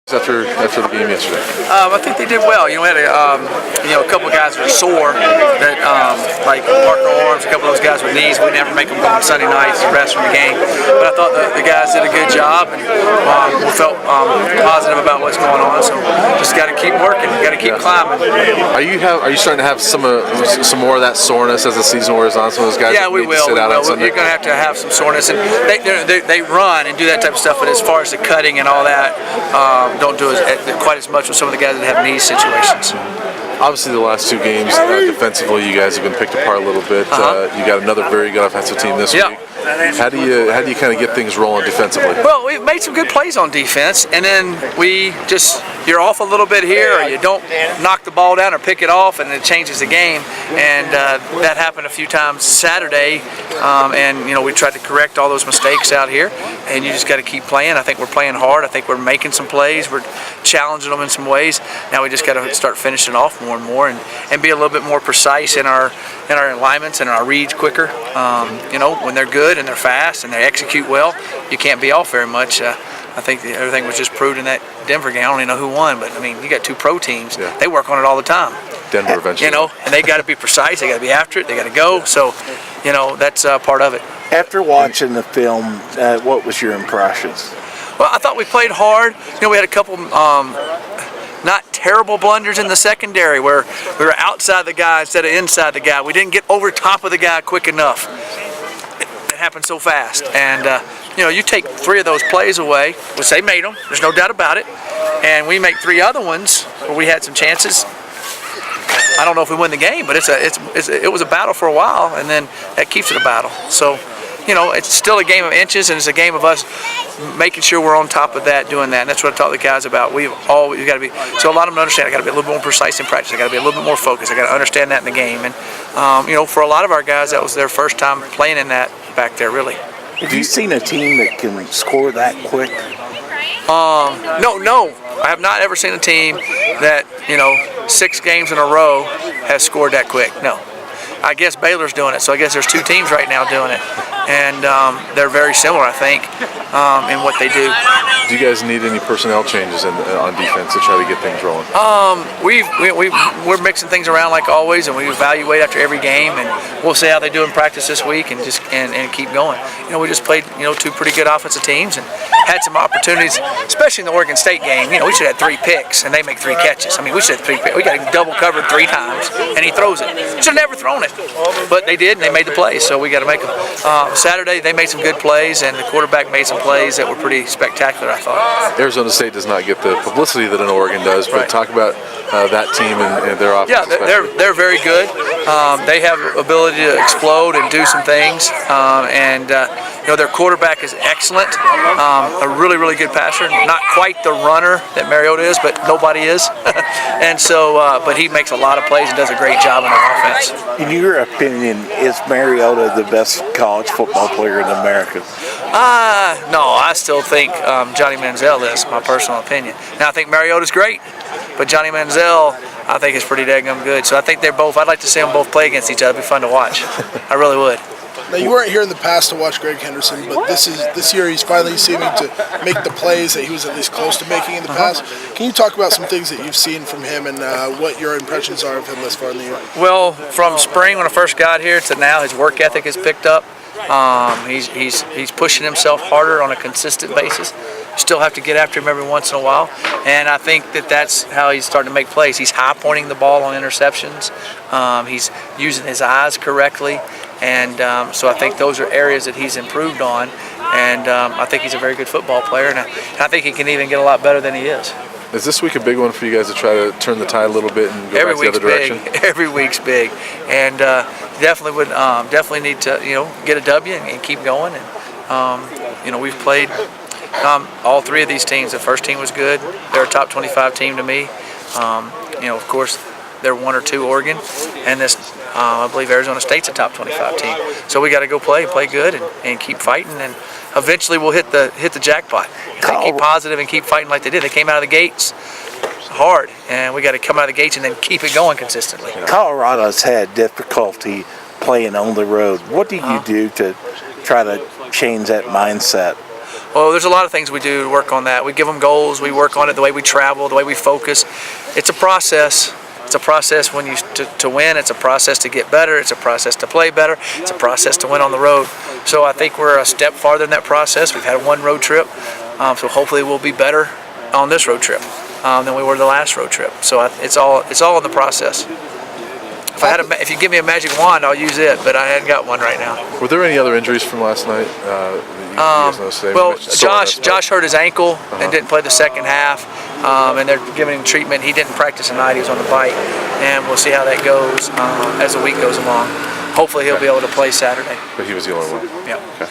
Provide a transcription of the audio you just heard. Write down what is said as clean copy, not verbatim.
After the game yesterday? I think they did well. We had a couple of guys that were sore, that like Parker Arms, a couple of those guys with knees. We never make them go on Sunday nights to rest from the game. But I thought the guys did a good job, and we felt positive about what's going on. So just got to keep working, got to keep climbing. Are you starting to have some more of that soreness as the season wears on? Some of those guys. Yeah, we will. You're going to have some soreness, and they run and do that type of stuff. But as far as the cutting and all that, don't do quite as much with some of the guys that have knee situations. Obviously, the last two games defensively, you guys have been picked apart a little bit. You got another very good offensive team this week. How do you kind of get things rolling defensively? Well, we've made some good plays on defense, and then you're off a little bit here, or you don't knock the ball down or pick it off, and it changes the game. And that happened a few times Saturday, and we tried to correct all those mistakes out here. And you just got to keep playing. I think we're playing hard. I think we're making some plays. We're challenging them in some ways. Now we just got to start finishing off more and more, and be a little bit more precise in our alignments and our reads quicker. When they're good and they're fast and they execute well, you can't be off very much. I think everything was just proved in that Denver game. I don't even know who won, but I mean, you got two pro teams. Yeah. They work on it all the time. Denver eventually. And they got to be precise. They got to be after it. They got to go. So, that's part of it. After watching the film, what was your impressions? Well, I thought we played hard. We had a couple not terrible blunders in the secondary where we were outside the guy instead of inside the guy. We didn't get over top of the guy quick enough. It happened so fast. And, you take three of those plays away, which they made them, there's no doubt about it, and we make three other ones where we had some chances. I don't know if we win the game, but it was a battle for a while, and then that keeps it a battle. So, it's still a game of inches, and it's a game of us making sure we're on top of that, doing that. And that's what I taught the guys about. We've got to be. So a lot of them understand. I got to be a little bit more precise in practice. I got to be a little bit more focused. I got to understand that in the game. And for a lot of our guys, that was their first time playing in that back there, really. Have you seen a team that can score that quick? No. I have not ever seen a team that 6 games in a row has scored that quick. No. I guess Baylor's doing it, so I guess there's 2 teams right now doing it, and they're very similar, I think, in what they do. Do you guys need any personnel changes on defense to try to get things rolling? We're mixing things around like always, and we evaluate after every game, and we'll see how they do in practice this week, and keep going. We just played 2 pretty good offensive teams and had some opportunities, especially in the Oregon State game. We should have 3 picks, and they make 3 catches. I mean, we should have 3 picks. We got him double covered 3 times, and he throws it. Should have never thrown it. But they did, and they made the plays, so we got to make them. Saturday, they made some good plays, and the quarterback made some plays that were pretty spectacular, I thought. Arizona State does not get the publicity that an Oregon does, but right. Talk about that team and their offense. Yeah, they're very good. They have ability to explode and do some things, and their quarterback is excellent. A really, really good passer. Not quite the runner that Mariota is, but nobody is. And so, but he makes a lot of plays and does a great job in our offense. In your opinion, is Mariota the best college football player in America? No, I still think Johnny Manziel is, my personal opinion. Now, I think Mariota's great, but Johnny Manziel, I think, is pretty daggum good. So I think they're both, I'd like to see them both play against each other. It'd be fun to watch. I really would. Now, you weren't here in the past to watch Greg Henderson, but this year he's finally seeming to make the plays that he was at least close to making in the past. Can you talk about some things that you've seen from him and what your impressions are of him thus far in the year? Well, from spring when I first got here to now, his work ethic has picked up. He's pushing himself harder on a consistent basis. Still have to get after him every once in a while, and I think that's how he's starting to make plays. He's high pointing the ball on interceptions. He's using his eyes correctly, and so I think those are areas that he's improved on. And I think he's a very good football player, and I think he can even get a lot better than he is. Is this week a big one for you guys to try to turn the tide a little bit and go back the other direction? Every week's big, and definitely need to get a W and keep going. And we've played all 3 of these teams. The first team was good. They're a top 25 team to me. Of course, they're 1 or 2 Oregon, and this I believe Arizona State's a top 25 team. So we got to go play good and keep fighting, and eventually we'll hit the jackpot. If they keep positive and keep fighting like they did. They came out of the gates hard, and we got to come out of the gates and then keep it going consistently. Colorado's had difficulty playing on the road. What do you do to try to change that mindset? Well, there's a lot of things we do to work on that. We give them goals. We work on it the way we travel, the way we focus. It's a process. It's a process when to win. It's a process to get better. It's a process to play better. It's a process to win on the road. So I think we're a step farther in that process. We've had one road trip, so hopefully we'll be better on this road trip than we were the last road trip. So it's all in the process. If you give me a magic wand, I'll use it, but I hadn't got one right now. Were there any other injuries from last night? Well, Josh hurt his ankle and didn't play the second half, and they're giving him treatment. He didn't practice tonight. He was on the bike, and we'll see how that goes as the week goes along. Hopefully he'll be able to play Saturday. But he was the only one. Yeah. Okay.